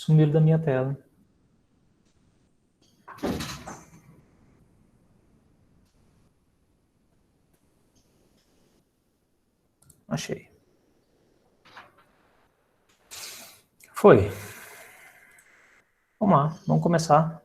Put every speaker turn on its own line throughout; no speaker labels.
Sumiram da minha tela. Achei. Foi. Vamos lá, vamos começar.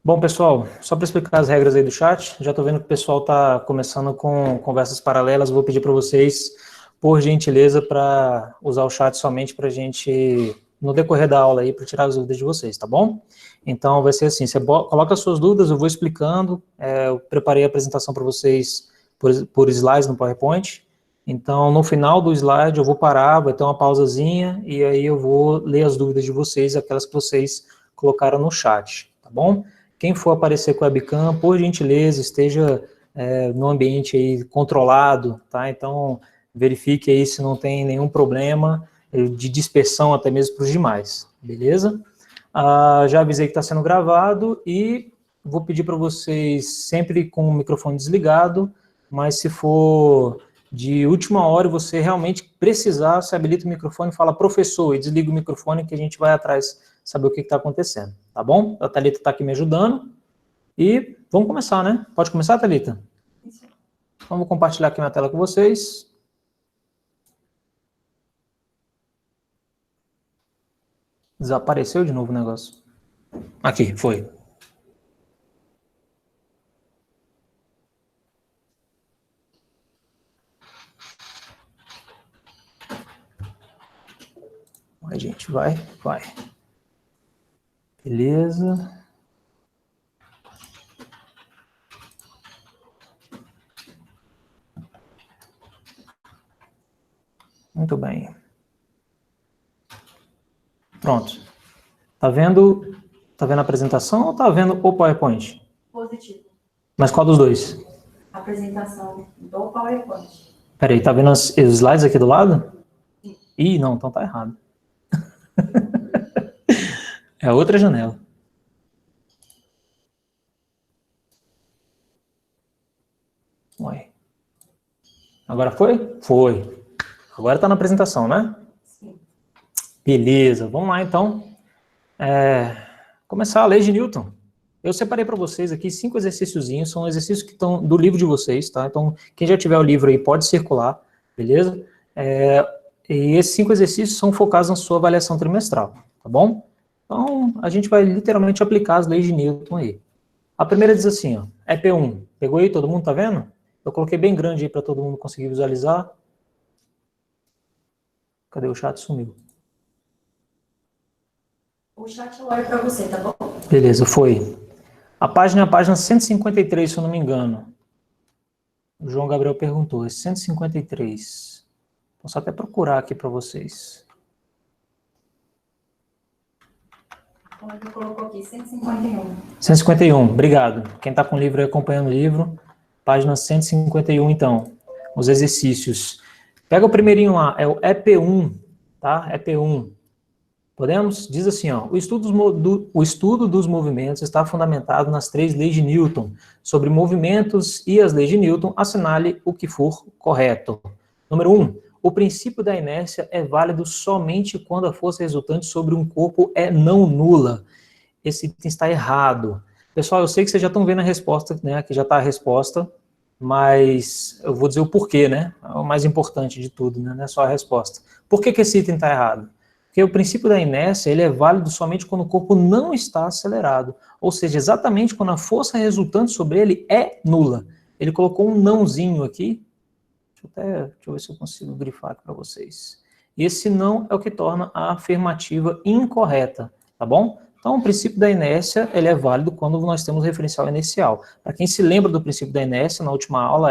Bom, pessoal, só para explicar as regras aí do chat, já estou vendo que o pessoal está começando com conversas paralelas, vou pedir para vocês, por gentileza, para usar o chat somente para a gente, no decorrer da aula aí, para tirar as dúvidas de vocês, tá bom? Então, vai ser assim, você coloca as suas dúvidas, eu vou explicando, eu preparei a apresentação para vocês por slides no PowerPoint, então, no final do slide eu vou parar, vai ter uma pausazinha, e aí eu vou ler as dúvidas de vocês, aquelas que vocês colocaram no chat, tá bom? Quem for aparecer com a webcam, por gentileza, esteja no ambiente aí controlado, tá? Então, verifique aí se não tem nenhum problema de dispersão até mesmo para os demais, beleza? Já avisei que está sendo gravado e vou pedir para vocês sempre com o microfone desligado, mas se for de última hora e você realmente precisar, você habilita o microfone e fala professor, e desliga o microfone que a gente vai atrás saber o que está acontecendo, tá bom? A Thalita está aqui me ajudando e vamos começar, né? Pode começar, Thalita? Então, vou compartilhar aqui minha tela com vocês. Desapareceu de novo o negócio. Aqui, foi. A gente vai. Beleza. Muito bem. Pronto. Tá vendo a apresentação ou tá vendo o PowerPoint?
Positivo.
Mas qual dos dois?
Apresentação do PowerPoint.
Peraí, tá vendo os slides aqui do lado? Sim. Ih, não, então tá errado. É outra janela. Ué. Agora foi? Foi. Agora tá na apresentação, né?
Sim.
Beleza, vamos lá então. Começar a lei de Newton. Eu separei para vocês aqui 5 exercíciozinhos, são exercícios que estão do livro de vocês, tá? Então, quem já tiver o livro aí pode circular, beleza? E esses 5 exercícios são focados na sua avaliação trimestral, tá bom? Então, a gente vai literalmente aplicar as leis de Newton aí. A primeira diz assim, ó, EP1. Pegou aí? Todo mundo tá vendo? Eu coloquei bem grande aí para todo mundo conseguir visualizar. Cadê o chat? Sumiu.
O chat eu olho para você, tá bom?
Beleza, foi. A página é a página 153, se eu não me engano. O João Gabriel perguntou, é 153. Posso até procurar aqui para vocês.
Eu colocou aqui, 151.
151, obrigado. Quem está com o livro aí acompanhando o livro, página 151, então. Os exercícios. Pega o primeirinho lá, é o EP1, tá? EP1. Podemos? Diz assim, ó, o estudo dos movimentos está fundamentado nas 3 leis de Newton. Sobre movimentos e as leis de Newton, assinale o que for correto. Número 1. O princípio da inércia é válido somente quando a força resultante sobre um corpo é não nula. Esse item está errado. Pessoal, eu sei que vocês já estão vendo a resposta, né? Aqui já está a resposta, mas eu vou dizer o porquê, né? É o mais importante de tudo, né? Não é só a resposta. Por que esse item está errado? Porque o princípio da inércia, ele é válido somente quando o corpo não está acelerado, ou seja, exatamente quando a força resultante sobre ele é nula. Ele colocou um nãozinho aqui, deixa eu ver se eu consigo grifar aqui para vocês. E esse não é o que torna a afirmativa incorreta, tá bom? Então, o princípio da inércia, ele é válido quando nós temos referencial inercial. Para quem se lembra do princípio da inércia, na última aula,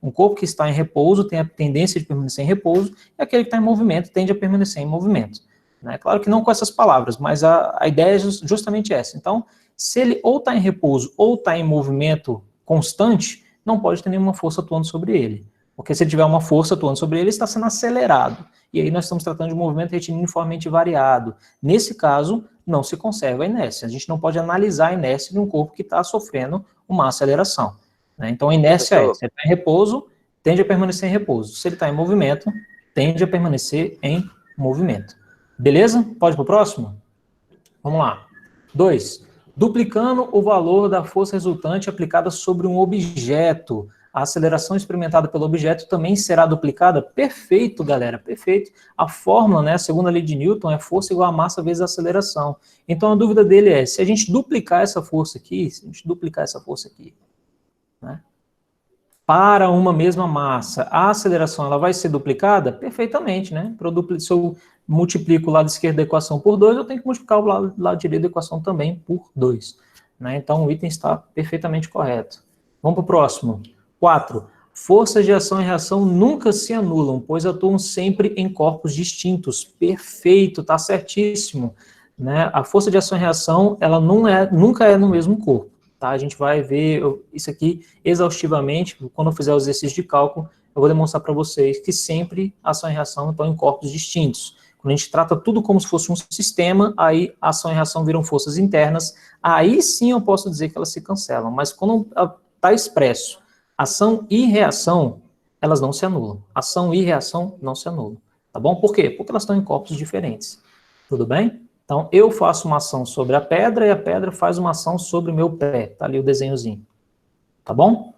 um corpo que está em repouso tem a tendência de permanecer em repouso, e aquele que está em movimento tende a permanecer em movimento. Né? Claro que não com essas palavras, mas a ideia é justamente essa. Então, se ele ou está em repouso ou está em movimento constante, não pode ter nenhuma força atuando sobre ele. Porque se ele tiver uma força atuando sobre ele, está sendo acelerado. E aí nós estamos tratando de um movimento retilíneo uniformemente variado. Nesse caso, não se conserva a inércia. A gente não pode analisar a inércia de um corpo que está sofrendo uma aceleração. Né? Então, a inércia se ele está em repouso, tende a permanecer em repouso. Se ele está em movimento, tende a permanecer em movimento. Beleza? Pode ir para o próximo? Vamos lá. 2. Duplicando o valor da força resultante aplicada sobre um objeto. A aceleração experimentada pelo objeto também será duplicada? Perfeito, galera, perfeito. A fórmula, né, a segunda lei de Newton, é força igual a massa vezes a aceleração. Então, a dúvida dele é, se a gente duplicar essa força aqui, né, para uma mesma massa, a aceleração ela vai ser duplicada? Perfeitamente, né? Se eu multiplico o lado esquerdo da equação por 2, eu tenho que multiplicar o lado direito da equação também por 2. Né? Então, o item está perfeitamente correto. Vamos para o próximo. 4. Forças de ação e reação nunca se anulam, pois atuam sempre em corpos distintos. Perfeito, está certíssimo. Né? A força de ação e reação, ela nunca é no mesmo corpo. Tá? A gente vai ver isso aqui exaustivamente, quando eu fizer o exercício de cálculo, eu vou demonstrar para vocês que sempre ação e reação estão em corpos distintos. Quando a gente trata tudo como se fosse um sistema, aí ação e reação viram forças internas, aí sim eu posso dizer que elas se cancelam, mas quando está expresso ação e reação, elas não se anulam. Ação e reação não se anulam. Tá bom? Por quê? Porque elas estão em corpos diferentes. Tudo bem? Então, eu faço uma ação sobre a pedra e a pedra faz uma ação sobre o meu pé. Tá ali o desenhozinho. Tá bom?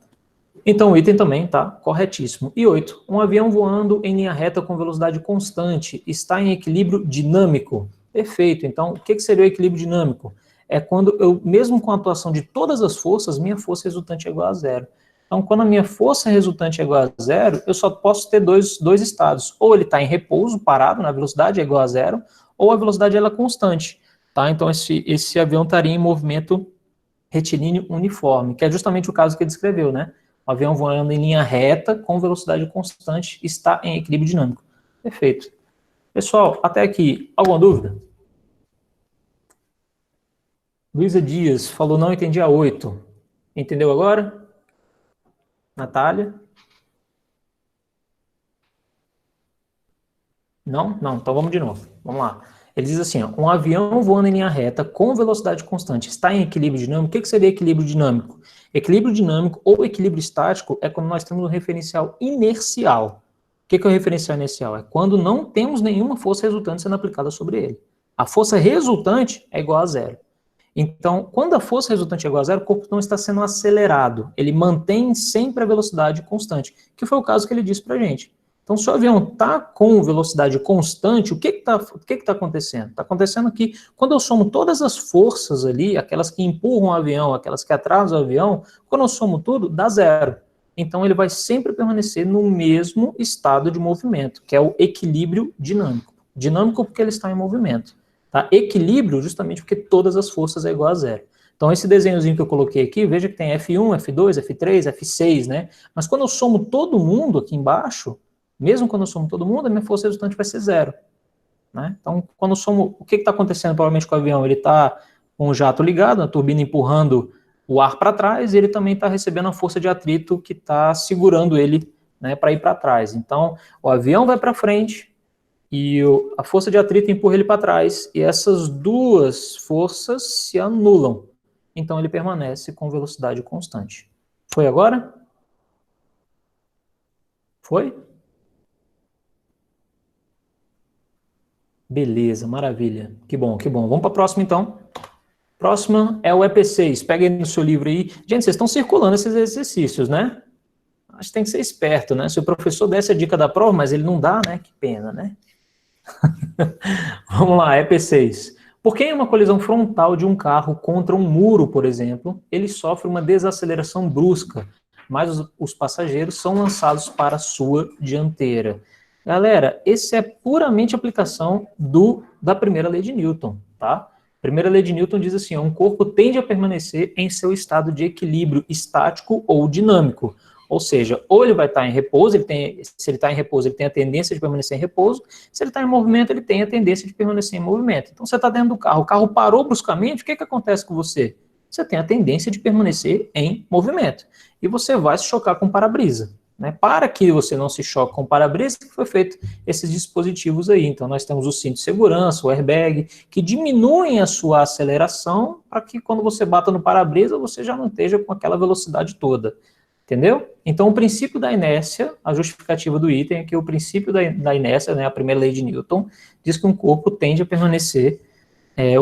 Então, o item também tá corretíssimo. E 8. Um avião voando em linha reta com velocidade constante está em equilíbrio dinâmico. Perfeito. Então, o que seria o equilíbrio dinâmico? É quando eu, mesmo com a atuação de todas as forças, minha força resultante é igual a zero. Então, quando a minha força resultante é igual a zero, eu só posso ter dois estados. Ou ele está em repouso, parado, na velocidade é igual a zero, ou a velocidade ela é constante, tá? Então, esse avião estaria em movimento retilíneo uniforme, que é justamente o caso que ele descreveu, né? O avião voando em linha reta, com velocidade constante, está em equilíbrio dinâmico. Perfeito. Pessoal, até aqui, alguma dúvida? Luísa Dias falou, não entendi a 8. Entendeu agora? Natália? Não? Não, então vamos de novo. Vamos lá. Ele diz assim, ó, um avião voando em linha reta com velocidade constante está em equilíbrio dinâmico. O que seria equilíbrio dinâmico? Equilíbrio dinâmico ou equilíbrio estático é quando nós temos um referencial inercial. O que é o referencial inercial? É quando não temos nenhuma força resultante sendo aplicada sobre ele. A força resultante é igual a zero. Então, quando a força resultante é igual a zero, o corpo não está sendo acelerado. Ele mantém sempre a velocidade constante, que foi o caso que ele disse para a gente. Então, se o avião está com velocidade constante, o que está acontecendo? Está acontecendo que, quando eu somo todas as forças ali, aquelas que empurram o avião, aquelas que atrasam o avião, quando eu somo tudo, dá zero. Então, ele vai sempre permanecer no mesmo estado de movimento, que é o equilíbrio dinâmico. Dinâmico porque ele está em movimento. Tá? Equilíbrio justamente porque todas as forças é igual a zero. Então, esse desenhozinho que eu coloquei aqui, veja que tem F1, F2, F3, F6, né? Mas quando eu somo todo mundo aqui embaixo, mesmo quando eu somo todo mundo, a minha força resultante vai ser zero. Né? Então, quando eu somo, o que está acontecendo provavelmente com o avião? Ele está com o jato ligado, a turbina empurrando o ar para trás, e ele também está recebendo a força de atrito que está segurando ele, né, para ir para trás. Então, o avião vai para frente, e a força de atrito empurra ele para trás, e essas duas forças se anulam. Então, ele permanece com velocidade constante. Foi agora? Foi? Beleza, maravilha. Que bom, que bom. Vamos para a próxima, então. Próxima é o EP6. Pega aí no seu livro aí. Gente, vocês estão circulando esses exercícios, né? Acho que tem que ser esperto, né? Se o professor desse a dica da prova, mas ele não dá, né? Que pena, né? Vamos lá, EP6. Por que em uma colisão frontal de um carro contra um muro, por exemplo, ele sofre uma desaceleração brusca, mas os passageiros são lançados para a sua dianteira? Galera, esse é puramente aplicação da primeira lei de Newton, tá? A primeira lei de Newton diz assim, um corpo tende a permanecer em seu estado de equilíbrio estático ou dinâmico. Ou seja, ou ele vai estar em repouso, se ele está em repouso, ele tem a tendência de permanecer em repouso, se ele está em movimento, ele tem a tendência de permanecer em movimento. Então, você está dentro do carro, o carro parou bruscamente, o que acontece com você? Você tem a tendência de permanecer em movimento. E você vai se chocar com o para-brisa. Né? Para que você não se choque com o para-brisa, que foi feito esses dispositivos aí. Então, nós temos o cinto de segurança, o airbag, que diminuem a sua aceleração para que quando você bata no para-brisa, você já não esteja com aquela velocidade toda. Entendeu? Então, o princípio da inércia, a justificativa do item é que o princípio da inércia, né, a primeira lei de Newton, diz que um corpo tende a permanecer,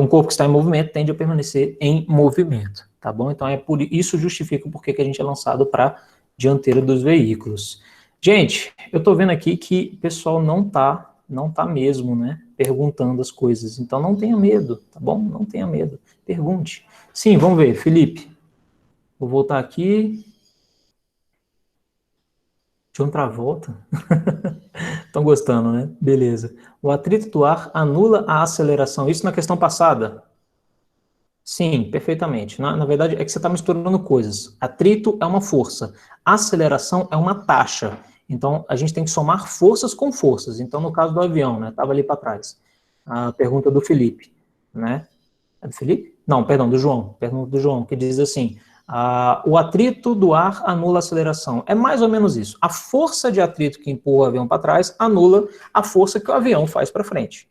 um corpo que está em movimento tende a permanecer em movimento, tá bom? Então, isso justifica o porquê que a gente é lançado para a dianteira dos veículos. Gente, eu estou vendo aqui que o pessoal não tá mesmo, né, perguntando as coisas. Então, não tenha medo, tá bom? Não tenha medo. Pergunte. Sim, vamos ver. Felipe, vou voltar aqui. John Travolta? Estão gostando, né? Beleza. O atrito do ar anula a aceleração. Isso na questão passada? Sim, perfeitamente. Na verdade, é que você está misturando coisas. Atrito é uma força. Aceleração é uma taxa. Então, a gente tem que somar forças com forças. Então, no caso do avião, né? Estava ali para trás. A pergunta do Felipe, né? É do Felipe? Não, perdão, do João. Pergunta do João, que diz assim: o atrito do ar anula a aceleração. É mais ou menos isso. A força de atrito que empurra o avião para trás anula a força que o avião faz para frente.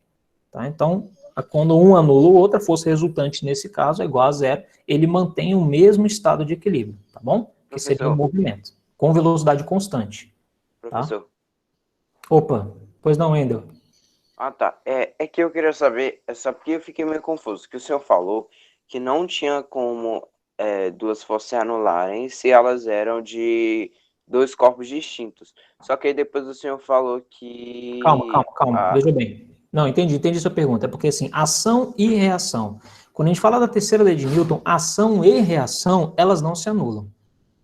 Tá? Então, quando um anula o outro, a força resultante nesse caso é igual a zero. Ele mantém o mesmo estado de equilíbrio, tá bom? Que seria um movimento, com velocidade constante.
Professor.
Tá? Opa, pois não, Wendel.
Ah, tá. É que eu queria saber, só porque eu fiquei meio confuso, que o senhor falou que não tinha como duas forças se anularem se elas eram de dois corpos distintos. Só que aí depois o senhor falou que...
Calma, veja bem. Não, entendi sua pergunta. É porque, assim, ação e reação. Quando a gente fala da terceira lei de Newton, ação e reação, elas não se anulam.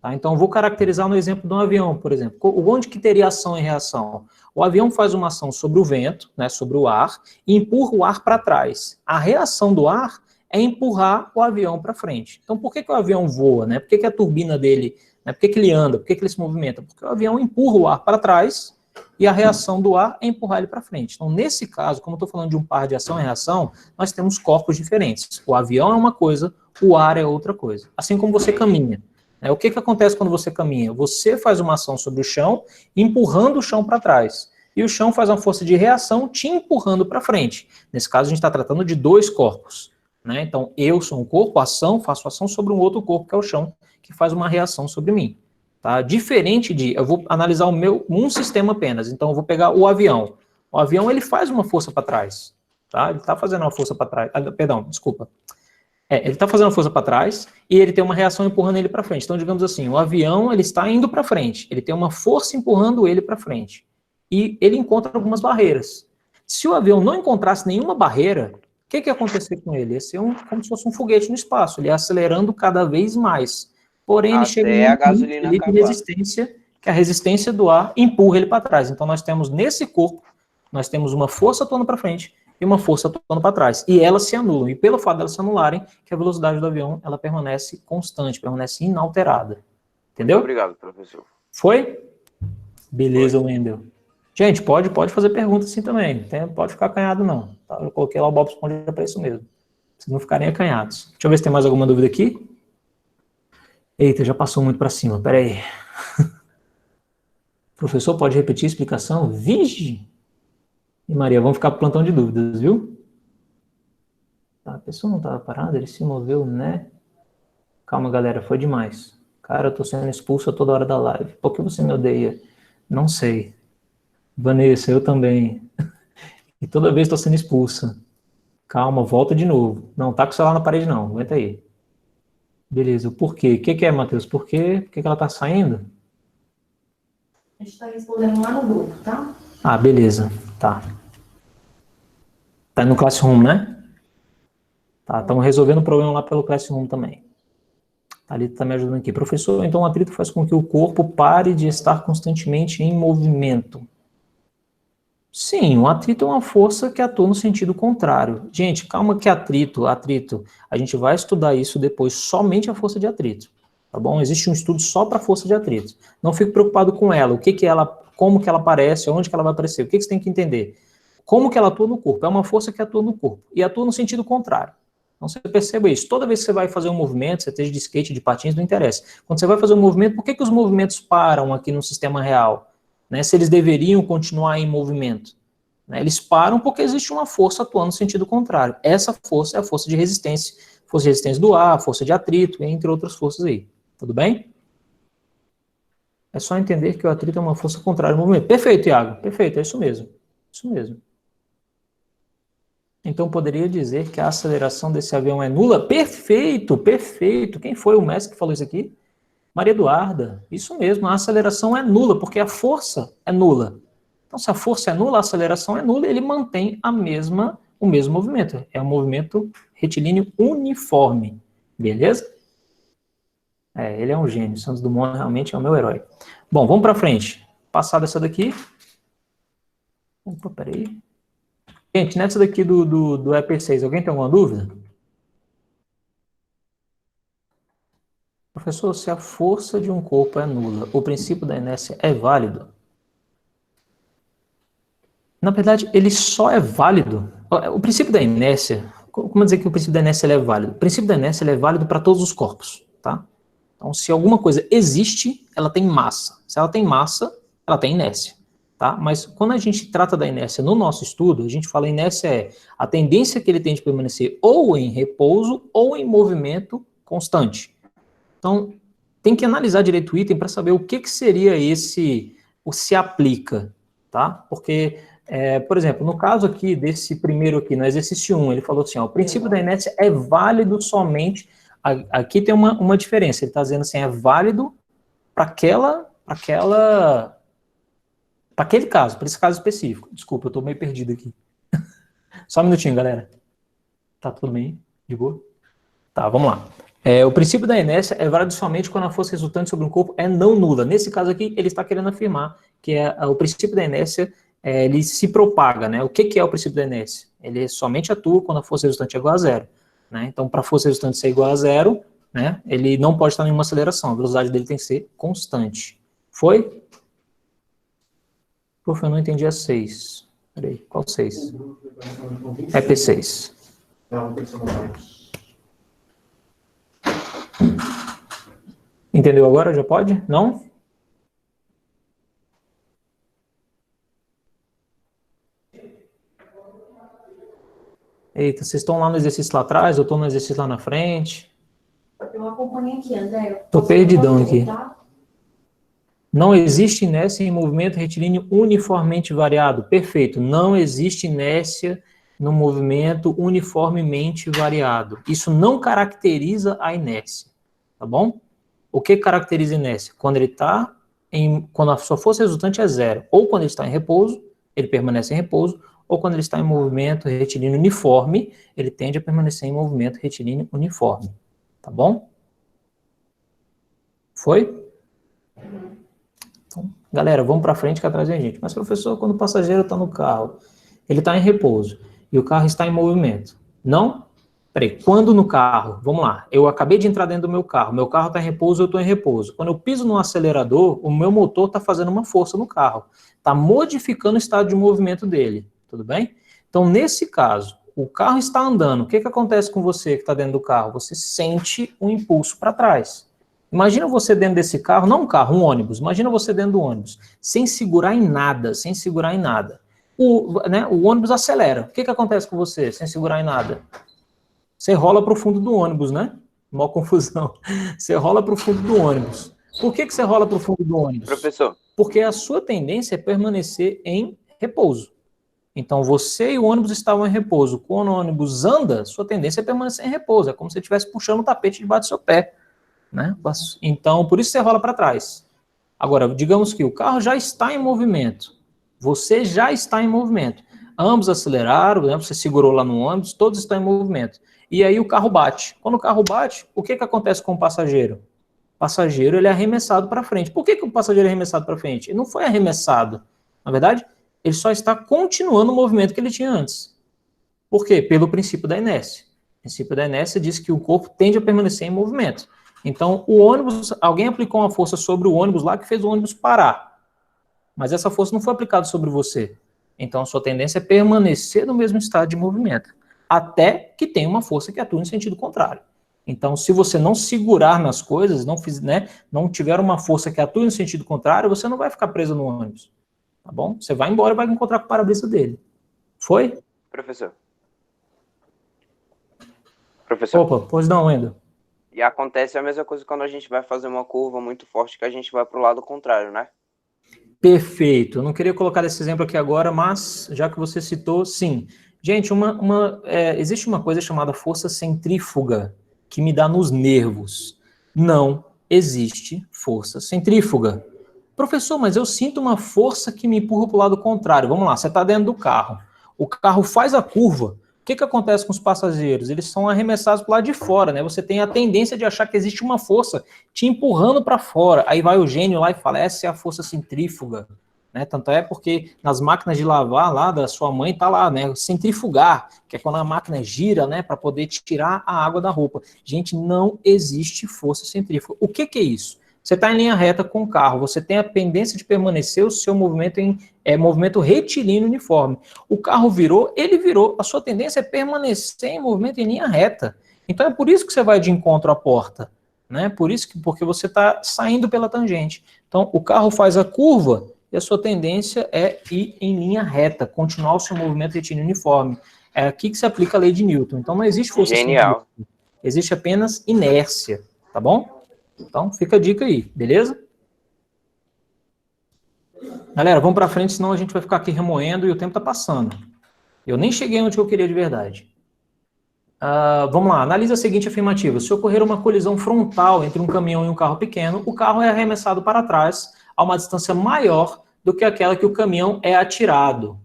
Tá? Então, vou caracterizar no exemplo de um avião, por exemplo. Onde que teria ação e reação? O avião faz uma ação sobre o vento, né, sobre o ar, e empurra o ar para trás. A reação do ar é empurrar o avião para frente. Então, por que o avião voa? Né? Por que a turbina dele, né, por que ele anda? Por que ele se movimenta? Porque o avião empurra o ar para trás e a reação do ar é empurrar ele para frente. Então, nesse caso, como eu estou falando de um par de ação e reação, nós temos corpos diferentes. O avião é uma coisa, o ar é outra coisa. Assim como você caminha. O que acontece quando você caminha? Você faz uma ação sobre o chão, empurrando o chão para trás. E o chão faz uma força de reação te empurrando para frente. Nesse caso, a gente está tratando de dois corpos. Né? Então, eu sou um corpo, faço ação sobre um outro corpo, que é o chão, que faz uma reação sobre mim. Tá? Diferente de, eu vou analisar um sistema apenas. Então, eu vou pegar o avião. O avião, ele faz uma força para trás. Tá? Ele está fazendo uma força para trás. Perdão, desculpa. Ele está fazendo força para trás e ele tem uma reação empurrando ele para frente. Então, digamos assim, o avião ele está indo para frente, ele tem uma força empurrando ele para frente. E ele encontra algumas barreiras. Se o avião não encontrasse nenhuma barreira, o que ia acontecer com ele? Ia ser como se fosse um foguete no espaço, ele ia acelerando cada vez mais. Porém, ele chega em um limite de resistência, que a resistência do ar empurra ele para trás. Então, nós temos nesse corpo, nós temos uma força atuando para frente, e uma força atuando para trás. E elas se anulam. E pelo fato de elas se anularem, que a velocidade do avião, ela permanece constante, permanece inalterada. Entendeu?
Muito obrigado, professor.
Foi? Beleza, Wendel. Gente, pode fazer pergunta assim também. Pode ficar acanhado, não. Tá? Eu coloquei lá o Bob Esponja para isso mesmo. Vocês não ficarem acanhados. Deixa eu ver se tem mais alguma dúvida aqui. Eita, já passou muito para cima. Pera aí. Professor, pode repetir a explicação? Vige! E Maria, vamos ficar pro plantão de dúvidas, viu? Tá, a pessoa não estava parada, ele se moveu, né? Calma, galera, foi demais. Cara, eu tô sendo expulso toda hora da live. Por que você me odeia? Não sei. Vanessa, eu também. E toda vez tô sendo expulsa. Calma, volta de novo. Não, tá com o celular na parede não, aguenta aí. Beleza, o porquê? O que é, Matheus? Por quê? Por que ela tá saindo?
A gente está respondendo lá no grupo, tá?
Ah, beleza, tá. Tá no Classroom, né? Tá, estamos resolvendo o problema lá pelo Classroom também. A Thalita está me ajudando aqui. Professor, então o atrito faz com que o corpo pare de estar constantemente em movimento. Sim, o atrito é uma força que atua no sentido contrário. Gente, calma que atrito, a gente vai estudar isso depois, somente a força de atrito. Tá bom? Existe um estudo só para a força de atrito. Não fique preocupado com ela, como que ela aparece, onde que ela vai aparecer. O que você tem que entender? Como que ela atua no corpo? É uma força que atua no corpo e atua no sentido contrário. Então você perceba isso. Toda vez que você vai fazer um movimento, você esteja de skate, de patins, não interessa. Quando você vai fazer um movimento, por que os movimentos param aqui no sistema real? Né? Se eles deveriam continuar em movimento. Né? Eles param porque existe uma força atuando no sentido contrário. Essa força é a força de resistência do ar, força de atrito, entre outras forças aí. Tudo bem? É só entender que o atrito é uma força contrária ao movimento. Perfeito, Iago. Perfeito, é isso mesmo. Isso mesmo. Então, poderia dizer que a aceleração desse avião é nula? Perfeito, perfeito. Quem foi o mestre que falou isso aqui? Maria Eduarda. Isso mesmo, a aceleração é nula, porque a força é nula. Então, se a força é nula, a aceleração é nula, ele mantém o mesmo movimento. É um movimento retilíneo uniforme. Beleza? Ele é um gênio. Santos Dumont realmente é o meu herói. Bom, vamos para frente. Passada essa daqui. Opa, peraí. Gente, nessa daqui do EP6, alguém tem alguma dúvida? Professor, se a força de um corpo é nula, o princípio da inércia é válido? Na verdade, ele só é válido. O princípio da inércia, como dizer que o princípio da inércia é válido? O princípio da inércia é válido para todos os corpos, tá? Então, se alguma coisa existe, ela tem massa. Se ela tem massa, ela tem inércia, tá? Mas quando a gente trata da inércia no nosso estudo, a gente fala inércia é a tendência que ele tem de permanecer ou em repouso ou em movimento constante. Então, tem que analisar direito o item para saber o que seria o se aplica, tá? Porque, por exemplo, no caso aqui desse primeiro aqui, no exercício 1, ele falou assim, ó, o princípio da inércia é válido somente, aqui tem uma diferença, ele está dizendo assim, é válido para aquele caso, para esse caso específico. Desculpa, eu estou meio perdido aqui. Só um minutinho, galera. Tá tudo bem? De boa? Tá, vamos lá. O princípio da inércia é válido somente quando a força resultante sobre um corpo é não nula. Nesse caso aqui, ele está querendo afirmar que o princípio da inércia ele se propaga, né? O que é o princípio da inércia? Ele somente atua quando a força resultante é igual a zero, né? Então, para a força resultante ser igual a zero, né, ele não pode estar em uma aceleração, a velocidade dele tem que ser constante. Foi? Prof, eu não entendi a 6. Peraí, qual 6? É P6. Entendeu agora? Já pode? Não? Eita, vocês estão lá no exercício lá atrás, eu estou no exercício lá na frente.
Eu acompanhei aqui, André.
Estou perdidão aqui. Não existe inércia em movimento retilíneo uniformemente variado. Perfeito. Não existe inércia no movimento uniformemente variado. Isso não caracteriza a inércia. Tá bom? O que caracteriza a inércia? Quando a sua força resultante é zero. Ou quando ele está em repouso, ele permanece em repouso. Ou quando ele está em movimento retilíneo uniforme, ele tende a permanecer em movimento retilíneo uniforme. Tá bom? Foi? Então, galera, vamos para frente que atrás vem gente. Mas, professor, quando o passageiro está no carro, ele está em repouso e o carro está em movimento. Não? Peraí, quando no carro, vamos lá, eu acabei de entrar dentro do meu carro está em repouso, eu estou em repouso. Quando eu piso no acelerador, o meu motor está fazendo uma força no carro. Está modificando o estado de movimento dele, tudo bem? Então, nesse caso, o carro está andando, o que acontece com você que está dentro do carro? Você sente um impulso para trás. Imagina você dentro desse carro, não um carro, um ônibus, imagina você dentro do ônibus, sem segurar em nada, sem segurar em nada. O ônibus acelera, o que acontece com você sem segurar em nada? Você rola para o fundo do ônibus, né? Mó confusão. Você rola para o fundo do ônibus. Por que você rola para o fundo do ônibus?
Professor.
Porque a sua tendência é permanecer em repouso. Então, você e o ônibus estavam em repouso. Quando o ônibus anda, sua tendência é permanecer em repouso. É como se você estivesse puxando o tapete debaixo do seu pé, né? Então, por isso você rola para trás. Agora, digamos que o carro já está em movimento. Você já está em movimento. Ambos aceleraram, né? Você segurou lá no ônibus, todos estão em movimento. E aí o carro bate. Quando o carro bate, o que acontece com o passageiro? O passageiro ele é arremessado para frente. Por que o passageiro é arremessado para frente? Ele não foi arremessado. Na verdade, ele só está continuando o movimento que ele tinha antes. Por quê? Pelo princípio da inércia. O princípio da inércia diz que o corpo tende a permanecer em movimento. Então, o ônibus, alguém aplicou uma força sobre o ônibus lá que fez o ônibus parar. Mas essa força não foi aplicada sobre você. Então, a sua tendência é permanecer no mesmo estado de movimento, até que tenha uma força que atue no sentido contrário. Então, se você não segurar nas coisas, não tiver uma força que atue no sentido contrário, você não vai ficar preso no ônibus. Tá bom? Você vai embora e vai encontrar com o para-brisa dele. Foi?
Professor.
Opa, pois não, Wendel.
E acontece a mesma coisa quando a gente vai fazer uma curva muito forte, que a gente vai para o lado contrário, né?
Perfeito. Eu não queria colocar esse exemplo aqui agora, mas já que você citou, sim. Gente, existe uma coisa chamada força centrífuga que me dá nos nervos. Não existe força centrífuga. Professor, mas eu sinto uma força que me empurra para o lado contrário. Vamos lá, você está dentro do carro. O carro faz a curva. O que acontece com os passageiros? Eles são arremessados para o lado de fora, né? Você tem a tendência de achar que existe uma força te empurrando para fora. Aí vai o gênio lá e fala, essa é a força centrífuga. Né? Tanto é porque nas máquinas de lavar lá da sua mãe tá lá, né? Centrifugar, que é quando a máquina gira, né? Para poder tirar a água da roupa. Gente, não existe força centrífuga. O que é isso? Você está em linha reta com o carro, você tem a pendência de permanecer o seu movimento em movimento retilíneo uniforme. O carro virou, ele virou. A sua tendência é permanecer em movimento em linha reta. Então é por isso que você vai de encontro à porta, né? Porque você está saindo pela tangente. Então o carro faz a curva e a sua tendência é ir em linha reta, continuar o seu movimento retilíneo uniforme. É aqui que se aplica a lei de Newton. Então não existe força
Genial.
centrífuga, existe apenas inércia, tá bom? Então, fica a dica aí, beleza? Galera, vamos para frente, senão a gente vai ficar aqui remoendo e o tempo tá passando. Eu nem cheguei onde eu queria de verdade. Vamos lá, analisa a seguinte afirmativa. Se ocorrer uma colisão frontal entre um caminhão e um carro pequeno, o carro é arremessado para trás a uma distância maior do que aquela que o caminhão é atirado,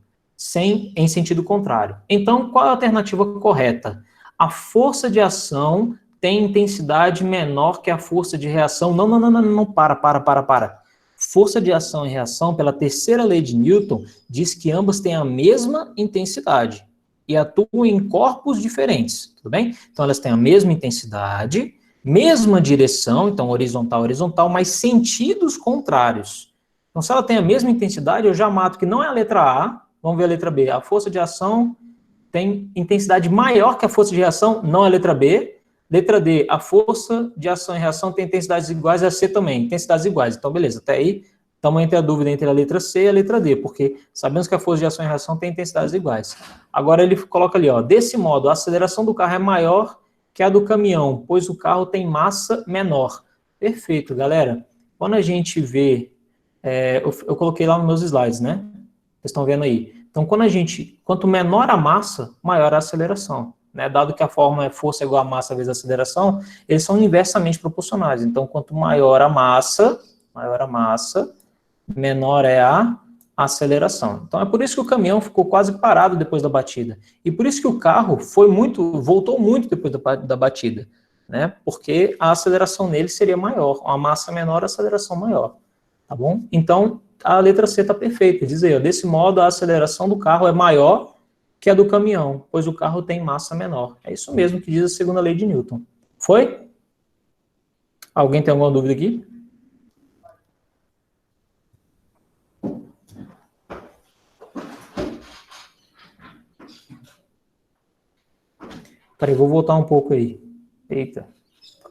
em sentido contrário. Então, qual é a alternativa correta? A força de ação tem intensidade menor que a força de reação. Não, para. Força de ação e reação, pela terceira lei de Newton, diz que ambas têm a mesma intensidade e atuam em corpos diferentes, tudo bem? Então, elas têm a mesma intensidade, mesma direção, então horizontal, mas sentidos contrários. Então, se ela tem a mesma intensidade, eu já mato que não é a letra A, vamos ver a letra B. A força de ação tem intensidade maior que a força de reação, não é a letra B. Letra D, a força de ação e reação tem intensidades iguais, a C também, intensidades iguais. Então, beleza, até aí, estamos entre a dúvida entre a letra C e a letra D, porque sabemos que a força de ação e reação tem intensidades iguais. Agora ele coloca ali, ó, desse modo, a aceleração do carro é maior que a do caminhão, pois o carro tem massa menor. Perfeito, galera. Quando a gente vê, eu coloquei lá nos meus slides, né? Vocês estão vendo aí. Então, quanto menor a massa, maior a aceleração. Né, dado que a fórmula é força igual a massa vezes a aceleração, eles são inversamente proporcionais. Então, quanto maior a massa, menor é a aceleração. Então, é por isso que o caminhão ficou quase parado depois da batida. E por isso que o carro voltou muito depois da batida. Né, porque a aceleração nele seria maior. A massa menor, a aceleração maior. Tá bom? Então, a letra C está perfeita. Diz aí, ó, desse modo, a aceleração do carro é maior que a do caminhão, pois o carro tem massa menor. É isso mesmo que diz a segunda lei de Newton. Foi? Alguém tem alguma dúvida aqui? Peraí, vou voltar um pouco aí. Eita,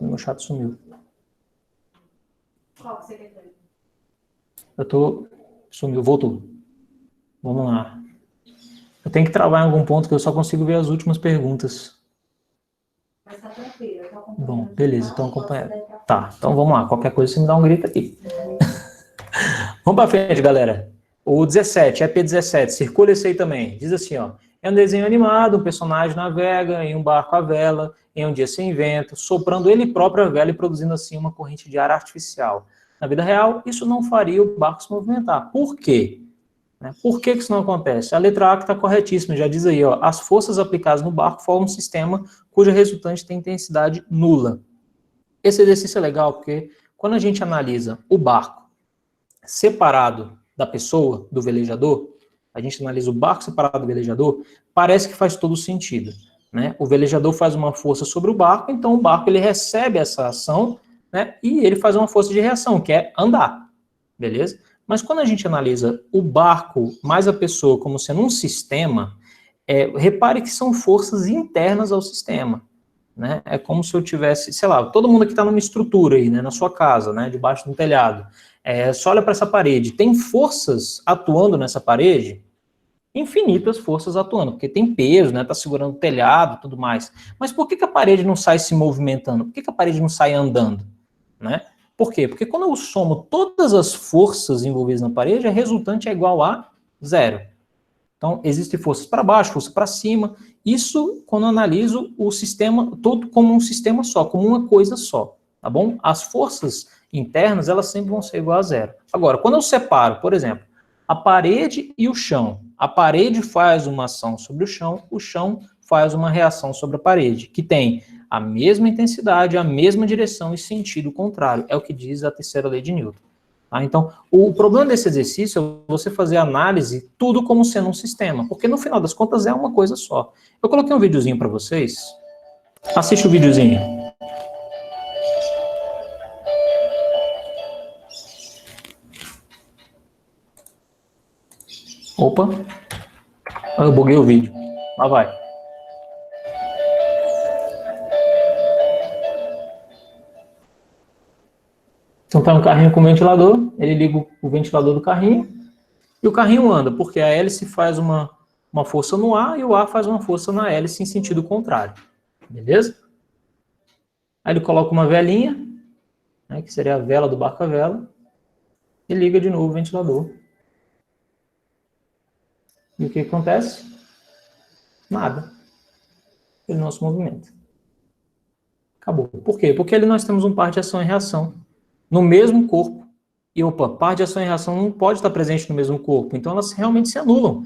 meu chat sumiu.
Qual que você quer ver?
Sumiu, voltou. Vamos lá. Eu tenho que travar em algum ponto que eu só consigo ver as últimas perguntas.
Mas tá tranquilo, eu tô acompanhando.
Bom, beleza, então acompanhando. Tá, então vamos lá. Qualquer coisa você me dá um grito aqui. Vamos para frente, galera. O 17, EP17, circula esse aí também. Diz assim, ó. É um desenho animado, um personagem navega em um barco à vela, em um dia sem vento, soprando ele próprio a vela e produzindo assim uma corrente de ar artificial. Na vida real, isso não faria o barco se movimentar. Por quê? Por que isso não acontece? A letra A que está corretíssima, já diz aí, ó, as forças aplicadas no barco formam um sistema cuja resultante tem intensidade nula. Esse exercício é legal porque quando a gente analisa o barco separado da pessoa, do velejador, a gente analisa o barco separado do velejador, parece que faz todo sentido. Né? O velejador faz uma força sobre o barco, então o barco ele recebe essa ação, né, e ele faz uma força de reação, que é andar. Beleza? Mas quando a gente analisa o barco mais a pessoa como sendo um sistema, repare que são forças internas ao sistema. Né? É como se eu tivesse, sei lá, todo mundo aqui está numa estrutura aí, né, na sua casa, né, debaixo de um telhado. Só olha para essa parede. Tem forças atuando nessa parede? infinitas forças atuando, porque tem peso, né? Tá segurando o telhado e tudo mais. Mas por que a parede não sai se movimentando? Por que a parede não sai andando? Né? Por quê? Porque quando eu somo todas as forças envolvidas na parede, a resultante é igual a zero. Então, existem forças para baixo, força para cima. Isso quando eu analiso o sistema todo como um sistema só, como uma coisa só, tá bom? As forças internas, elas sempre vão ser igual a zero. Agora, quando eu separo, por exemplo, a parede e o chão, a parede faz uma ação sobre o chão faz uma reação sobre a parede, que tem a mesma intensidade, a mesma direção e sentido contrário. É o que diz a terceira lei de Newton. Tá? Então, o problema desse exercício é você fazer a análise tudo como sendo um sistema, porque no final das contas é uma coisa só. Eu coloquei um videozinho para vocês. Assiste o videozinho. Opa. Eu buguei o vídeo. Lá vai. Então tá um carrinho com ventilador, ele liga o ventilador do carrinho e o carrinho anda, porque a hélice faz uma força no ar e o ar faz uma força na hélice em sentido contrário. Beleza? Aí ele coloca uma velinha, né, que seria a vela do barco à vela, e liga de novo o ventilador. E o que acontece? Nada. Ele não se movimenta. Acabou. Por quê? Porque ali nós temos um par de ação e reação no mesmo corpo. E, par de ação e reação não pode estar presente no mesmo corpo. Então, elas realmente se anulam.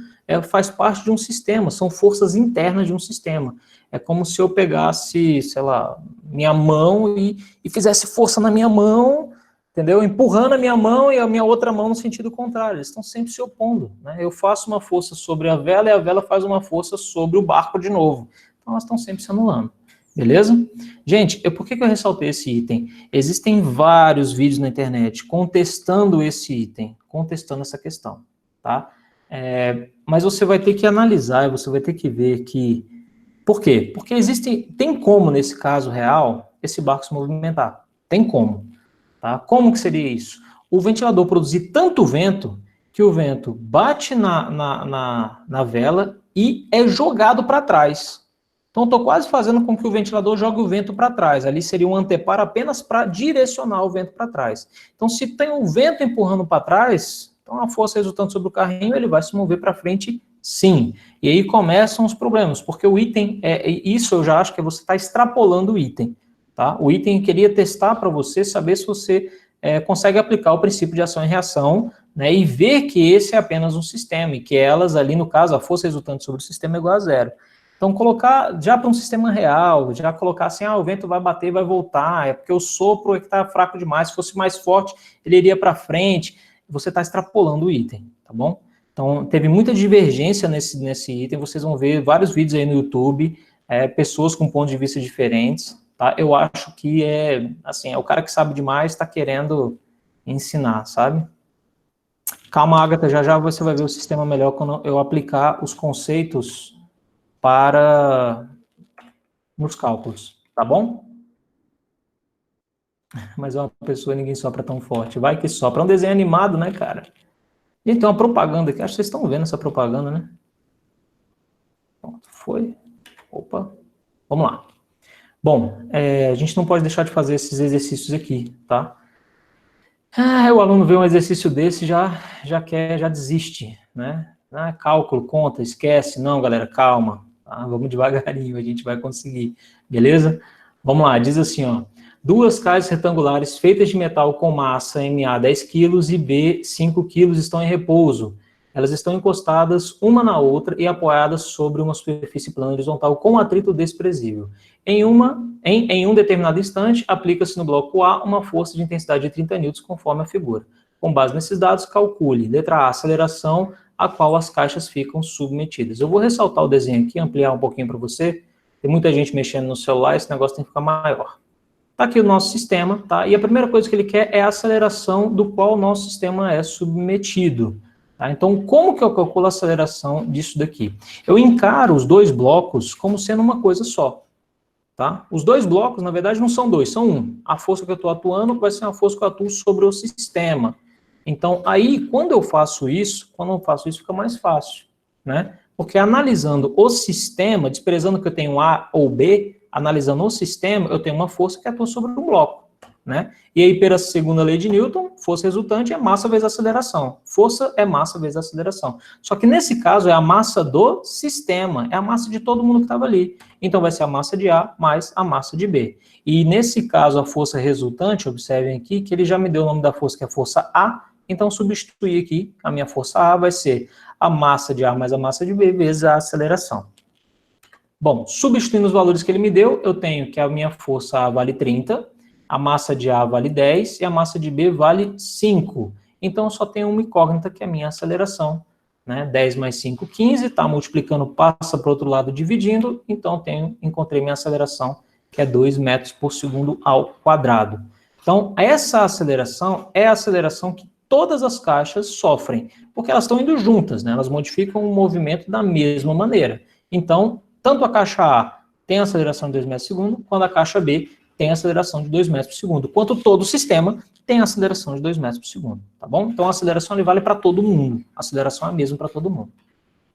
Faz parte de um sistema. São forças internas de um sistema. É como se eu pegasse, sei lá, minha mão e fizesse força na minha mão, entendeu? Empurrando a minha mão e a minha outra mão no sentido contrário. Eles estão sempre se opondo. Né? Eu faço uma força sobre a vela e a vela faz uma força sobre o barco de novo. Então, elas estão sempre se anulando. Beleza? Gente, por que eu ressaltei esse item? Existem vários vídeos na internet contestando esse item, contestando essa questão, tá? Mas você vai ter que analisar, você vai ter que ver que... Por quê? Porque tem como, nesse caso real, esse barco se movimentar. Tem como, tá? Como que seria isso? O ventilador produzir tanto vento que o vento bate na vela e é jogado para trás. Então, estou quase fazendo com que o ventilador jogue o vento para trás. Ali seria um antepar apenas para direcionar o vento para trás. Então, se tem um vento empurrando para trás, então a força resultante sobre o carrinho, ele vai se mover para frente, sim. E aí começam os problemas, porque o item, isso eu já acho que você está extrapolando o item. Tá? O item queria testar para você, saber se você consegue aplicar o princípio de ação e reação, né, e ver que esse é apenas um sistema, e que elas ali, no caso, a força resultante sobre o sistema é igual a zero. Então, colocar já para um sistema real, já colocar assim, o vento vai bater e vai voltar, é porque o sopro é que está fraco demais, se fosse mais forte, ele iria para frente, você está extrapolando o item, tá bom? Então, teve muita divergência nesse item, vocês vão ver vários vídeos aí no YouTube, pessoas com pontos de vista diferentes, tá? Eu acho que assim, o cara que sabe demais está querendo ensinar, sabe? Calma, Agatha, já você vai ver o sistema melhor quando eu aplicar os conceitos nos cálculos, tá bom? Mas uma pessoa, ninguém sopra tão forte. Vai que sopra. É um desenho animado, né, cara? Gente, tem uma propaganda aqui. Acho que vocês estão vendo essa propaganda, né? Pronto, foi. Opa. Vamos lá. Bom, a gente não pode deixar de fazer esses exercícios aqui, tá? O aluno vê um exercício desse já desiste, né? Cálculo, conta, esquece. Não, galera, calma. Tá? Vamos devagarinho, a gente vai conseguir. Beleza? Vamos lá, diz assim, ó. 2 caixas retangulares feitas de metal com massa MA 10 kg e B 5 kg estão em repouso. Elas estão encostadas uma na outra e apoiadas sobre uma superfície plana horizontal com atrito desprezível. Em um determinado instante, aplica-se no bloco A uma força de intensidade de 30 N, conforme a figura. Com base nesses dados, calcule, letra A, aceleração a qual as caixas ficam submetidas. Eu vou ressaltar o desenho aqui, ampliar um pouquinho para você. Tem muita gente mexendo no celular, esse negócio tem que ficar maior. Está aqui o nosso sistema, tá? E a primeira coisa que ele quer é a aceleração do qual o nosso sistema é submetido. Tá? Então, como que eu calculo a aceleração disso daqui? Eu encaro os 2 blocos como sendo uma coisa só. Tá? Os 2 blocos, na verdade, não são 2, são um. A força que eu estou atuando vai ser uma força que eu atuo sobre o sistema. Então, aí, quando eu faço isso fica mais fácil. né? Porque analisando o sistema, desprezando que eu tenho A ou B, analisando o sistema, eu tenho uma força que atua sobre um bloco, né? E aí, pela segunda lei de Newton, força resultante é massa vezes aceleração. Força é massa vezes aceleração. Só que nesse caso é a massa do sistema, é a massa de todo mundo que estava ali. Então vai ser a massa de A mais a massa de B. E nesse caso, a força resultante, observem aqui, que ele já me deu o nome da força, que é a força A. Então, substituir aqui, a minha força A vai ser a massa de A mais a massa de B vezes a aceleração. Bom, substituindo os valores que ele me deu, eu tenho que a minha força A vale 30, a massa de A vale 10 e a massa de B vale 5. Então, eu só tenho uma incógnita, que é a minha aceleração, né? 10 mais 5, 15, está multiplicando, passa para o outro lado, dividindo, então encontrei minha aceleração, que é 2 metros por segundo ao quadrado. Então, essa aceleração é a aceleração que todas as caixas sofrem, porque elas estão indo juntas, né? Elas modificam o movimento da mesma maneira. Então, tanto a caixa A tem aceleração de 2 metros por segundo, quanto a caixa B tem aceleração de 2 metros por segundo, quanto todo o sistema tem aceleração de 2 metros por segundo, tá bom? Então, a aceleração ele vale para todo mundo. A aceleração é a mesma para todo mundo.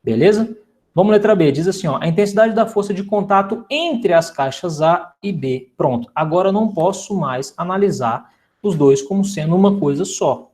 Beleza? Vamos letra B. Diz assim, ó, a intensidade da força de contato entre as caixas A e B. Pronto. Agora eu não posso mais analisar os dois como sendo uma coisa só,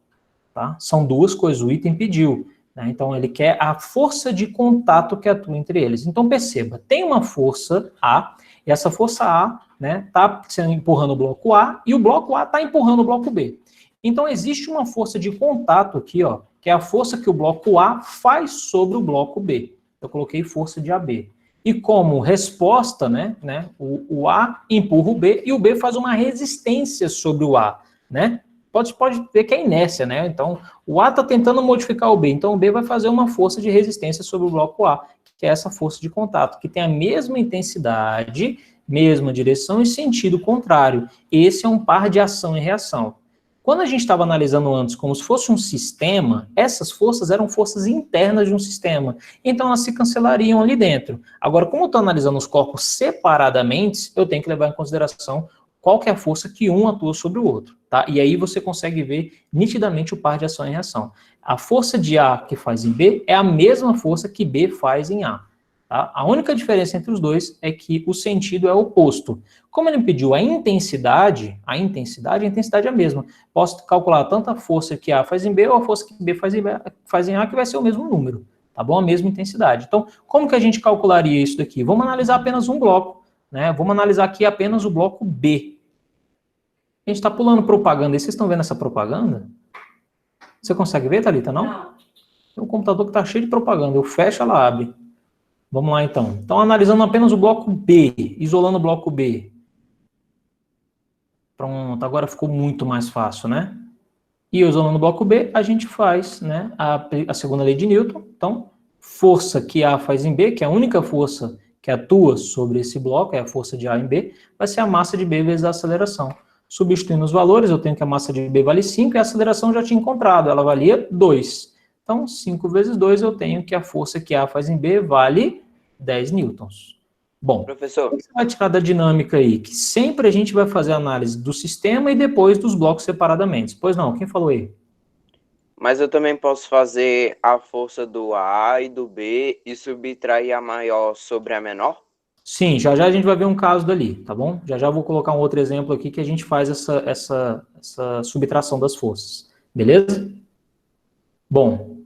tá? São duas coisas. O item pediu, né? Então, ele quer a força de contato que atua entre eles. Então, perceba, tem uma força A, e essa força A, né, tá empurrando o bloco A, e o bloco A está empurrando o bloco B. Então, existe uma força de contato aqui, ó, que é a força que o bloco A faz sobre o bloco B. Eu coloquei força de AB. E como resposta, né, o A empurra o B, e o B faz uma resistência sobre o A, né? Pode ver que é inércia, né? Então, o A está tentando modificar o B, então o B vai fazer uma força de resistência sobre o bloco A, que é essa força de contato, que tem a mesma intensidade, mesma direção e sentido contrário. Esse é um par de ação e reação. Quando a gente estava analisando antes como se fosse um sistema, essas forças eram forças internas de um sistema, então elas se cancelariam ali dentro. Agora, como eu estou analisando os corpos separadamente, eu tenho que levar em consideração qual que é a força que um atua sobre o outro, tá? E aí você consegue ver nitidamente o par de ação e reação. A força de A que faz em B é a mesma força que B faz em A, tá? A única diferença entre os dois é que o sentido é oposto. Como ele me pediu a intensidade é a mesma. Posso calcular tanto a força que A faz em B ou a força que B faz em A, que vai ser o mesmo número, tá bom? A mesma intensidade. Então, como que a gente calcularia isso daqui? Vamos analisar apenas um bloco, né? Vamos analisar aqui apenas o bloco B. A gente está pulando propaganda. E vocês estão vendo essa propaganda? Você consegue ver, Thalita, não?
Não.
Tem um computador que está cheio de propaganda. Eu fecho, ela abre. Vamos lá, então. Então, analisando apenas o bloco B, isolando o bloco B. Pronto, agora ficou muito mais fácil, né? E isolando o bloco B, a gente faz, né, a segunda lei de Newton. Então, força que A faz em B, que é a única força que atua sobre esse bloco, é a força de A em B, vai ser a massa de B vezes a aceleração. Substituindo os valores, eu tenho que a massa de B vale 5 e a aceleração eu já tinha encontrado, ela valia 2. Então, 5 vezes 2, eu tenho que a força que A faz em B vale 10 newtons. Bom,
Professor,
o que você vai tirar da dinâmica aí? Que sempre a gente vai fazer a análise do sistema e depois dos blocos separadamente. Pois não, quem falou aí?
mas eu também posso fazer a força do A e do B e subtrair a maior sobre a menor?
Sim, já já a gente vai ver um caso dali, tá bom? Já já vou colocar um outro exemplo aqui que a gente faz essa subtração das forças, beleza? Bom,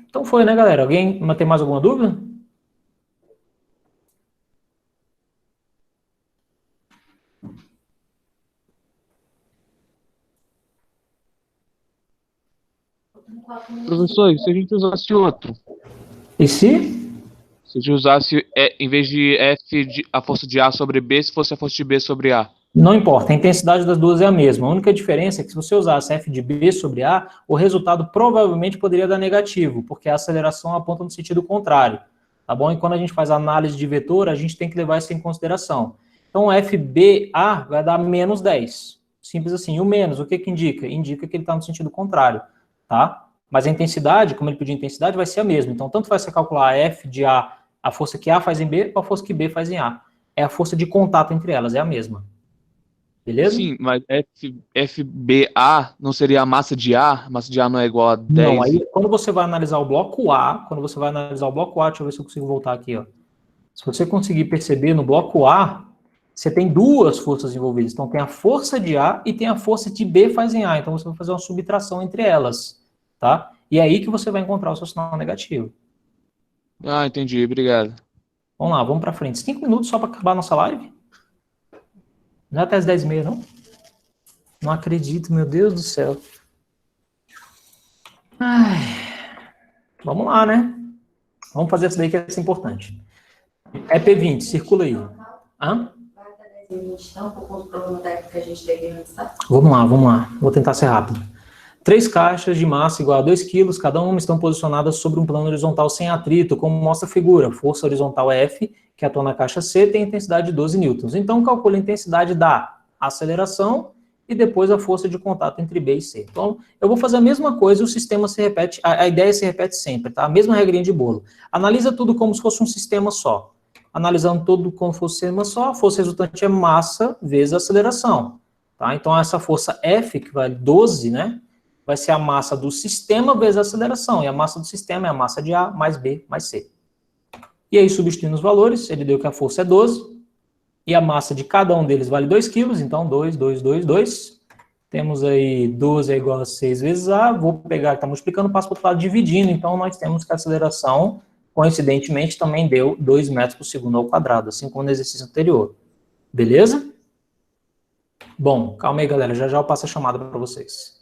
então foi, né, galera? Alguém tem mais alguma dúvida?
Professor, e se a gente usasse outro?
E se?
Se a gente usasse, em vez de a força de A sobre B, se fosse a força de B sobre A?
Não importa, a intensidade das duas é a mesma. A única diferença é que se você usasse F de B sobre A, o resultado provavelmente poderia dar negativo, porque a aceleração aponta no sentido contrário, tá bom? E quando a gente faz análise de vetor, a gente tem que levar isso em consideração. Então, FBA vai dar menos 10. Simples assim. E o menos, o que que indica? Indica que ele está no sentido contrário, tá? Mas a intensidade, como ele pediu intensidade, vai ser a mesma. Então, tanto faz você calcular a F de A, a força que A faz em B, ou a força que B faz em A. É a força de contato entre elas, é a mesma. Beleza?
Sim, mas FBA não seria a massa de A? A massa de A não é igual a 10?
Não, aí quando você vai analisar o bloco A, deixa eu ver se eu consigo voltar aqui, ó. Se você conseguir perceber, no bloco A, você tem duas forças envolvidas. Então, tem a força de A e tem a força de B faz em A. Então, você vai fazer uma subtração entre elas, tá? E é aí que você vai encontrar o seu sinal negativo.
Ah, entendi, obrigado.
Vamos lá, vamos para frente. 5 minutos só para acabar a nossa live? Não é até as 10h30, não? Não acredito, meu Deus do céu. Ai, vamos lá, né? Vamos fazer isso daí que é importante. EP20, circula aí. Hã?
Vai até 10h20, então, por conta do problema técnico que a gente teve antes, tá?
Vamos lá. Vou tentar ser rápido. 3 caixas de massa igual a 2 kg, cada uma estão posicionadas sobre um plano horizontal sem atrito, como mostra a figura. Força horizontal F, que atua na caixa C, tem intensidade de 12 newtons. Então, calcule a intensidade da aceleração e depois a força de contato entre B e C. Então, eu vou fazer a mesma coisa, o sistema se repete, a ideia se repete sempre, tá? A mesma regrinha de bolo. Analisa tudo como se fosse um sistema só. Analisando tudo como se fosse um sistema só, a força resultante é massa vezes a aceleração. Tá? Então, essa força F, que vale 12, né? Vai ser a massa do sistema vezes a aceleração. E a massa do sistema é a massa de A mais B mais C. E aí, substituindo os valores, ele deu que a força é 12. E a massa de cada um deles vale 2 kg. Então, 2, 2, 2, 2. Temos aí 12 é igual a 6 vezes A. Vou pegar, está multiplicando, passo para o outro lado dividindo. Então, nós temos que a aceleração, coincidentemente, também deu 2 metros por segundo ao quadrado, assim como no exercício anterior. Beleza? Bom, calma aí, galera. Já eu passo a chamada para vocês.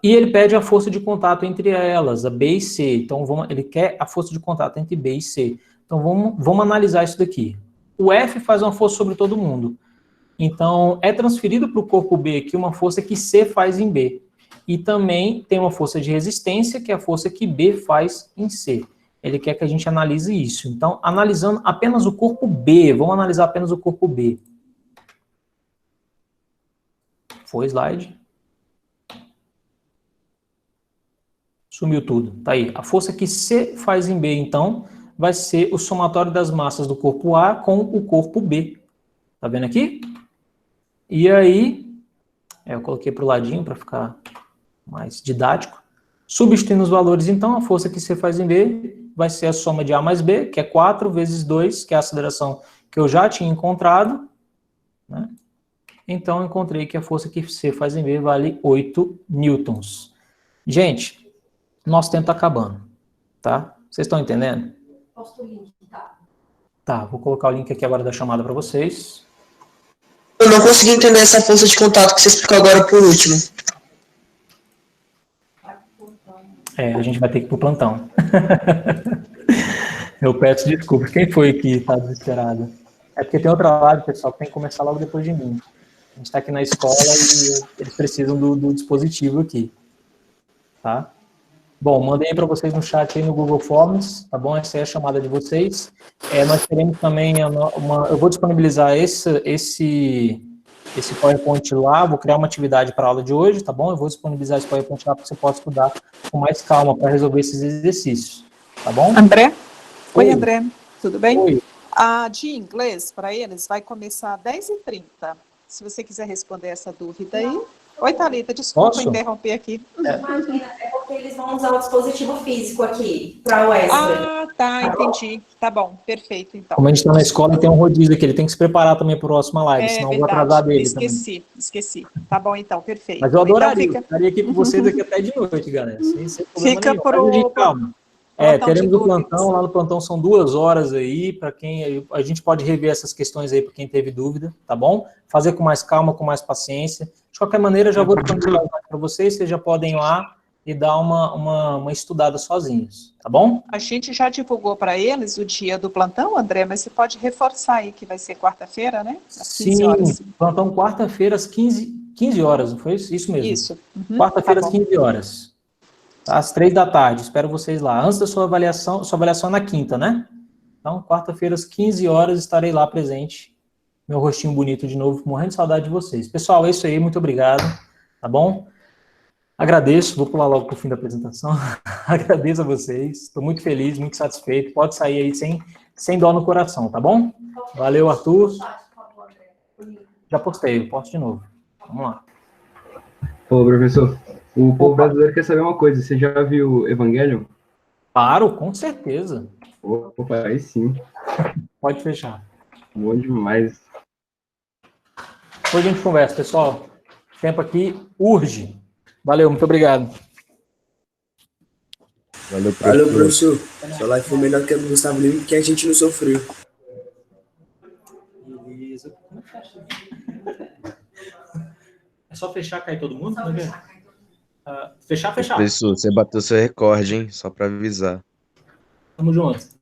E ele pede a força de contato entre elas, a B e C. Então, ele quer a força de contato entre B e C. Então, vamos analisar isso daqui. O F faz uma força sobre todo mundo. Então, é transferido para o corpo B aqui uma força que C faz em B. E também tem uma força de resistência, que é a força que B faz em C. Ele quer que a gente analise isso. Então, analisando apenas o corpo B, vamos analisar apenas o corpo B. Foi slide. Sumiu tudo. Tá aí. A força que C faz em B, então, vai ser o somatório das massas do corpo A com o corpo B. Tá vendo aqui? E aí, eu coloquei para o ladinho para ficar mais didático. Substituindo os valores, então, a força que C faz em B vai ser a soma de A mais B, que é 4 vezes 2, que é a aceleração que eu já tinha encontrado, né? Então, eu encontrei que a força que C faz em B vale 8 newtons. Gente, nosso tempo está acabando, tá? Vocês estão entendendo?
Posta o link, tá?
Tá, vou colocar o link aqui agora da chamada para vocês.
Eu não consegui entender essa força de contato que você explicou agora por último.
A gente vai ter que ir pro plantão. Eu peço desculpas. Quem foi que está desesperado? É porque tem outra live, pessoal, que tem que começar logo depois de mim. A gente está aqui na escola e eles precisam do dispositivo aqui. Tá? Bom, mandei para vocês no chat aí no Google Forms, tá bom? Essa é a chamada de vocês. Nós teremos também eu vou disponibilizar esse PowerPoint lá, vou criar uma atividade para a aula de hoje, tá bom? Eu vou disponibilizar esse PowerPoint lá para você possa estudar com mais calma para resolver esses exercícios, tá bom?
André? Oi, André. Tudo bem?
Oi.
A de inglês, para eles, vai começar às 10h30. Se você quiser responder essa dúvida aí. Oi, Thalita, desculpa
Posso?
interromper aqui.
Imagina, é porque eles vão usar o dispositivo físico aqui, para o extra.
Ah, tá, entendi. Tá bom, perfeito, então.
Como a gente está na escola e tem um rodízio aqui, ele tem que se preparar também para a próxima live, senão eu vou atrasar dele
Esqueci. Tá bom, então, perfeito.
Mas eu adoraria,
Então,
estaria aqui com vocês aqui até de noite, galera. Sem problema
Fica
nenhum.
pro-
Mas, gente, calma.
plantão
Teremos
de
o plantão,
dúvidas.
lá no plantão são 2 horas aí, para quem, a gente pode rever essas questões aí para quem teve dúvida, tá bom? Fazer com mais calma, com mais paciência. De qualquer maneira, já vou disponibilizar para vocês já podem ir lá e dar uma estudada sozinhos, tá bom?
A gente já divulgou para eles o dia do plantão, André, mas você pode reforçar aí que vai ser quarta-feira, né? Às 15 horas.
Plantão quarta-feira às 15 horas, não foi isso? Isso mesmo.
Isso. Uhum,
Quarta-feira
tá
às
bom.
15 horas. Às 3 da tarde, espero vocês lá. Antes da sua avaliação é na quinta, né? Então, quarta-feira às 15 horas estarei lá presente. Meu rostinho bonito de novo, morrendo de saudade de vocês. Pessoal, é isso aí, muito obrigado, tá bom? Agradeço, vou pular logo para o fim da apresentação. Agradeço a vocês, estou muito feliz, muito satisfeito. Pode sair aí sem dó no coração, tá bom? Valeu, Arthur. Já postei, eu posto de novo. Vamos lá.
Ô, professor, o povo
Opa.
brasileiro quer saber uma coisa. Você já viu Evangelion?
Claro, com certeza.
Opa, aí sim.
Pode fechar.
Bom demais.
Depois a gente conversa, pessoal. O tempo aqui urge. Valeu, muito obrigado.
Valeu,
Valeu,
professor.
professor. Sua live foi melhor que a do Gustavo Lima, porque a gente não sofreu.
Beleza. É só fechar, cair todo mundo? Fechar.
Professor, você bateu seu recorde, hein? Só pra avisar.
Tamo junto.